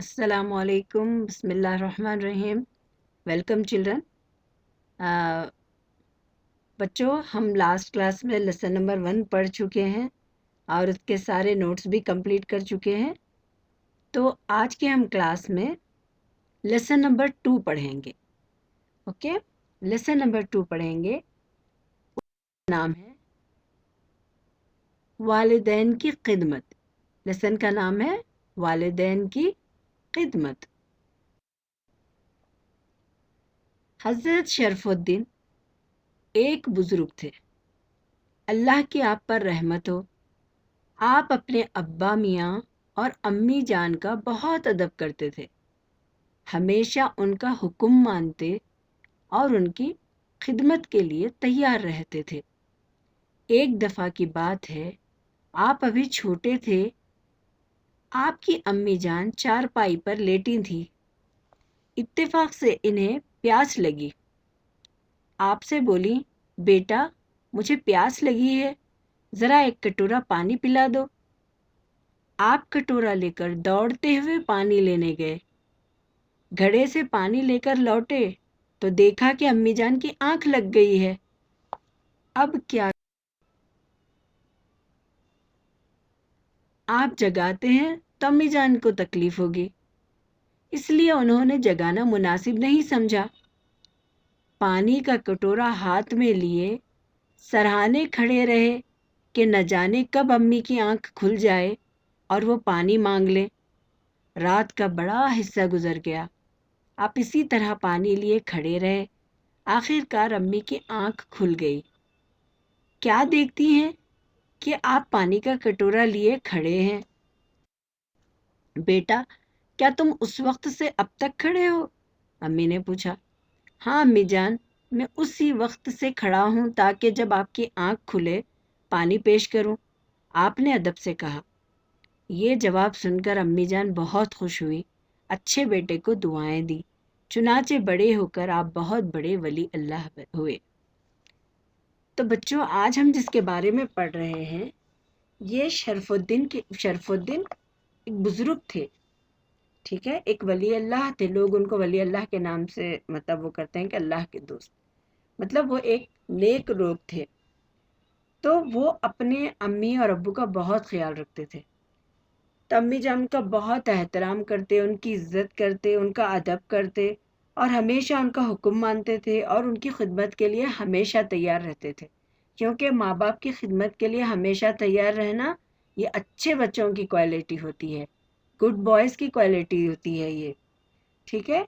अस्सलामु अलैकुम, बिस्मिल्लाह रहमान रहीम। Welcome children. बच्चों, हम लास्ट क्लास में लेसन नंबर 1 पढ़ चुके हैं और उसके सारे नोट्स भी कंप्लीट कर चुके हैं। तो आज के हम क्लास में लेसन नंबर 2 पढ़ेंगे। ओके, लेसन नंबर 2 पढ़ेंगे। नाम है वालिदैन की खिदमत। लेसन का नाम है वालिदैन की खिदमत। हज़रत शरफुद्दीन एक बुजुर्ग थे। अल्लाह की आप पर रहमत हो। आप अपने अब्बा मियाँ और अम्मी जान का बहुत अदब करते थे। हमेशा उनका हुक्म मानते और उनकी खिदमत के लिए तैयार रहते थे। एक दफ़ा की बात है, आप अभी छोटे थे। आपकी अम्मी जान चारपाई पर लेटी थी। इत्तेफाक से इन्हें प्यास लगी। आपसे बोली, बेटा मुझे प्यास लगी है, ज़रा एक कटोरा पानी पिला दो। आप कटोरा लेकर दौड़ते हुए पानी लेने गए। घड़े से पानी लेकर लौटे तो देखा कि अम्मी जान की आंख लग गई है। अब क्या? आप जगाते हैं तो अम्मी जान को तकलीफ होगी, इसलिए उन्होंने जगाना मुनासिब नहीं समझा। पानी का कटोरा हाथ में लिए सराहने खड़े रहे कि न जाने कब अम्मी की आंख खुल जाए और वो पानी मांग ले। रात का बड़ा हिस्सा गुजर गया। आप इसी तरह पानी लिए खड़े रहे। आखिरकार अम्मी की आंख खुल गई। क्या देखती हैं कि आप पानी का कटोरा लिए खड़े हैं। बेटा, क्या तुम उस वक्त से अब तक खड़े हो? अम्मी ने पूछा। हाँ अम्मी जान, मैं उसी वक्त से खड़ा हूँ ताकि जब आपकी आंख खुले पानी पेश करूँ, आपने अदब से कहा। ये जवाब सुनकर अम्मी जान बहुत खुश हुई। अच्छे बेटे को दुआएं दी। चुनाचे बड़े होकर आप बहुत बड़े वली अल्लाह हुए। तो बच्चों, आज हम जिसके बारे में पढ़ रहे हैं, ये शरफुद्दीन एक बुजुर्ग थे। ठीक है, एक वली अल्लाह थे। लोग उनको वली अल्लाह के नाम से मतलब वो करते हैं कि अल्लाह के दोस्त। मतलब वो एक नेक लोग थे। तो वो अपने अम्मी और अब्बू का बहुत ख्याल रखते थे। तो अम्मी जान उनका बहुत एहतराम करते, उनकी इज्जत करते, उनका अदब करते और हमेशा उनका हुक्म मानते थे और उनकी खिदमत के लिए हमेशा तैयार रहते थे। क्योंकि माँ बाप की खिदमत के लिए हमेशा तैयार रहना ये अच्छे बच्चों की क्वालिटी होती है, गुड बॉयज़ की क्वालिटी होती है ये। ठीक है,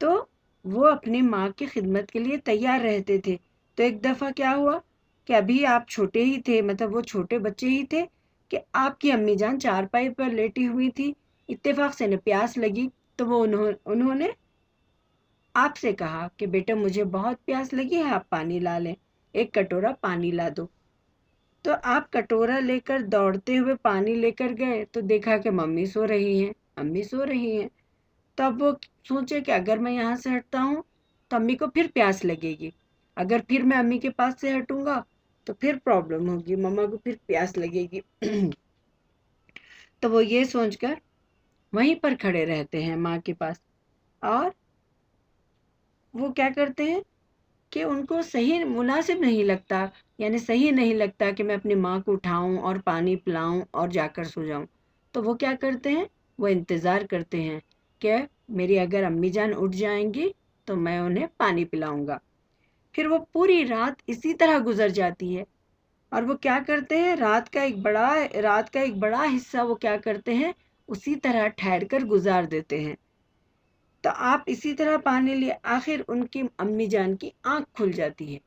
तो वो अपनी माँ की खिदमत के लिए तैयार रहते थे। तो एक दफ़ा क्या हुआ कि अभी आप छोटे ही थे, मतलब वो छोटे बच्चे ही थे कि आपकी अम्मी जान चारपाई पर लेटी हुई थी। इत्तेफाक से इन्हें प्यास लगी तो वो उन्होंने आपसे कहा कि बेटा मुझे बहुत प्यास लगी है, आप पानी ला लें, एक कटोरा पानी ला दो। तो आप कटोरा लेकर दौड़ते हुए पानी लेकर गए तो देखा कि मम्मी सो रही हैं, अम्मी सो रही हैं। तब वो सोचे कि अगर मैं यहाँ से हटता हूँ तो अम्मी को फिर प्यास लगेगी, अगर फिर मैं अम्मी के पास से हटूंगा तो फिर प्रॉब्लम होगी, मम्मा को फिर प्यास लगेगी। तो वो ये सोचकर वहीं पर खड़े रहते हैं माँ के पास। और वो क्या करते हैं कि उनको सही मुनासिब नहीं लगता, यानी सही नहीं लगता कि मैं अपनी माँ को उठाऊं और पानी पिलाऊं और जाकर सो जाऊं। तो वो क्या करते हैं, वो इंतज़ार करते हैं कि मेरी अगर अम्मी जान उठ जाएंगी तो मैं उन्हें पानी पिलाऊंगा। फिर वो पूरी रात इसी तरह गुजर जाती है। और वो क्या करते हैं, रात का एक बड़ा हिस्सा वो क्या करते हैं, उसी तरह ठहर कर गुजार देते हैं। तो आप इसी तरह पानी लिए आखिर उनकी अम्मी जान की आंख खुल जाती है।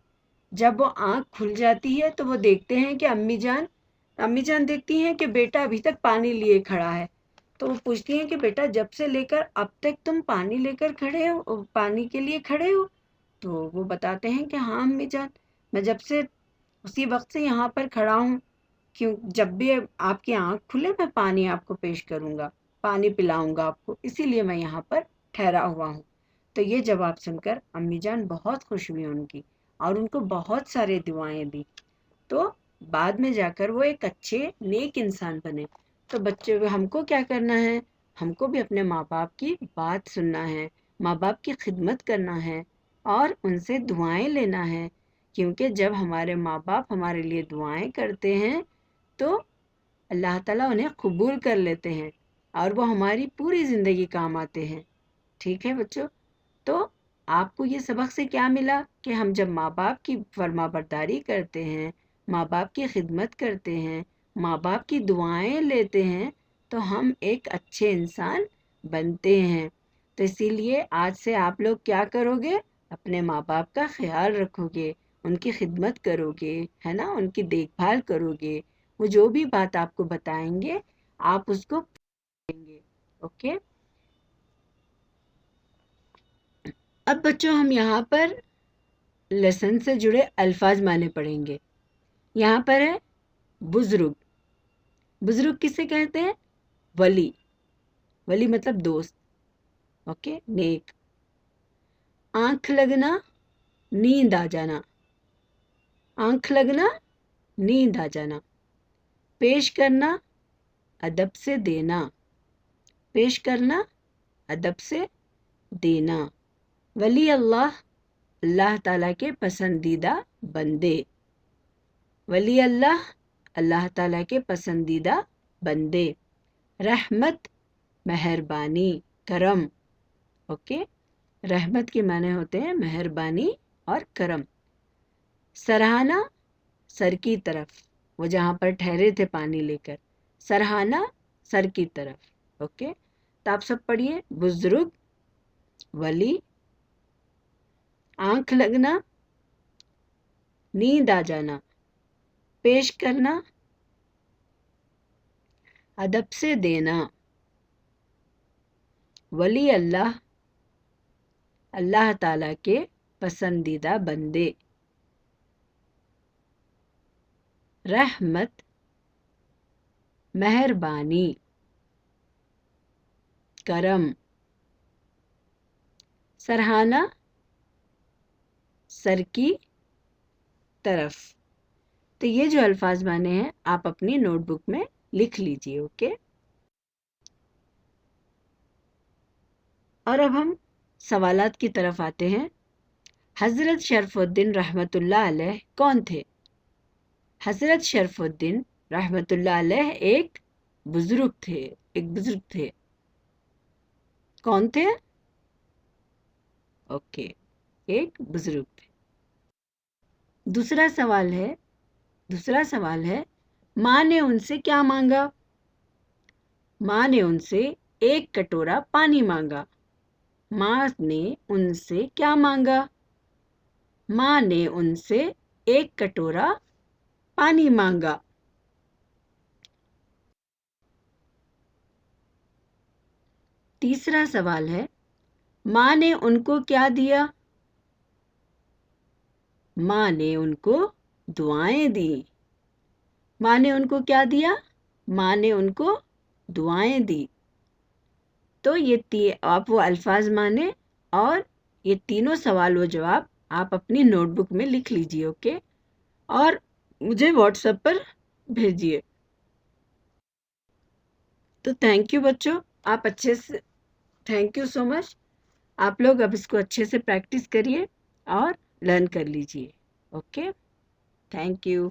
जब वो आंख खुल जाती है तो वो देखते हैं कि अम्मी जान देखती हैं कि बेटा अभी तक पानी लिए खड़ा है। तो वो पूछती हैं कि बेटा जब से लेकर अब तक तुम पानी लेकर खड़े हो, पानी के लिए खड़े हो? तो वो बताते हैं कि हाँ अम्मी जान, मैं जब से उसी वक्त से यहाँ पर खड़ा हूँ। क्यों, जब भी आपकी आंख खुले मैं पानी आपको पेश करूँगा, पानी पिलाऊंगा आपको, इसीलिए मैं यहाँ पर ठहरा हुआ हूँ। तो ये जवाब सुनकर अम्मी जान बहुत खुश हुई उनकी और उनको बहुत सारे दुआएं दी। तो बाद में जाकर वो एक अच्छे नेक इंसान बने। तो बच्चे हमको क्या करना है, ہم کو بھی اپنے ماں باپ کی بات سننا ہے، ماں باپ کی خدمت کرنا ہے اور ان سے دعائیں لینا ہے، کیونکہ جب ہمارے ماں باپ ہمارے لیے دعائیں کرتے ہیں تو اللہ تعالیٰ انہیں قبول کر لیتے ہیں اور وہ ہماری پوری زندگی کام آتے ہیں۔ ٹھیک ہے بچوں؟ تو آپ کو یہ سبق سے کیا ملا کہ ہم جب ماں باپ کی فرما برداری کرتے ہیں، ماں باپ کی خدمت کرتے ہیں، ماں باپ کی دعائیں لیتے ہیں تو ہم ایک اچھے انسان بنتے ہیں۔ تو اسی لیے آج سے آپ لوگ کیا کرو گے؟ اپنے ماں باپ کا خیال رکھو گے، ان کی خدمت کرو گے، ہے نا، ان کی دیکھ بھال کرو گے، وہ جو بھی بات آپ کو بتائیں گے آپ اس کو پڑھیں گے۔ اوکے؟ اب بچوں ہم یہاں پر لیسن سے جڑے الفاظ معنی پڑھیں گے۔ یہاں پر ہے بزرگ۔ بزرگ کسے کہتے ہیں؟ ولی۔ ولی مطلب دوست۔ اوکے، نیک۔ آنکھ لگنا، نیند آ جانا۔ آنکھ لگنا، نیند آ جانا۔ پیش کرنا، ادب سے دینا۔ پیش کرنا، ادب سے دینا۔ ولی اللہ، اللہ تعالیٰ کے پسندیدہ بندے۔ ولی اللہ، اللہ تعالیٰ کے پسندیدہ بندے۔ رحمت، مہربانی، کرم۔ اوکے، رحمت کے معنی ہوتے ہیں مہربانی اور کرم۔ سرہانا، سر کی طرف، وہ جہاں پر ٹھہرے تھے پانی لے کر، سرہانا سر کی طرف۔ اوکے، تو آپ سب پڑھیے، بزرگ، ولی، آنکھ لگنا، نیند آ جانا، پیش کرنا، ادب سے دینا۔ ولی اللہ، اللہ تعالیٰ کے پسندیدہ بندے۔ رحمت، مہربانی، کرم۔ سرہانا، سر کی طرف۔ تو یہ جو الفاظ معنی ہیں آپ اپنی نوٹ بک میں لکھ لیجئے۔ اوکے؟ اور اب ہم سوالات کی طرف آتے ہیں۔ حضرت شرف الدین رحمۃ اللہ علیہ کون تھے؟ حضرت شرف الدین رحمۃ اللہ علیہ ایک بزرگ تھے، ایک بزرگ تھے۔ کون تھے؟ اوکے، ایک بزرگ تھے۔ دوسرا سوال ہے ماں نے ان سے کیا مانگا؟ ماں نے ان سے ایک کٹورا پانی مانگا۔ ماں نے ان سے کیا مانگا؟ ماں نے ان سے ایک کٹورا پانی مانگا۔ تیسرا سوال ہے ماں نے ان کو کیا دیا؟ ماں نے ان کو دعائیں دیں۔ ماں نے ان کو کیا دیا؟ ماں نے ان کو دعائیں دی۔ تو یہ آپ وہ الفاظ مانے اور یہ تینوں سوال و جواب آپ اپنی نوٹ بک میں لکھ لیجئے۔ اوکے؟ اور مجھے واٹس ایپ پر بھیجیے۔ تو تھینک یو بچوں، آپ اچھے سے، تھینک یو سو مچ۔ آپ لوگ اب اس کو اچھے سے پریکٹس کریے اور لرن کر لیجئے۔ اوکے؟ Thank you.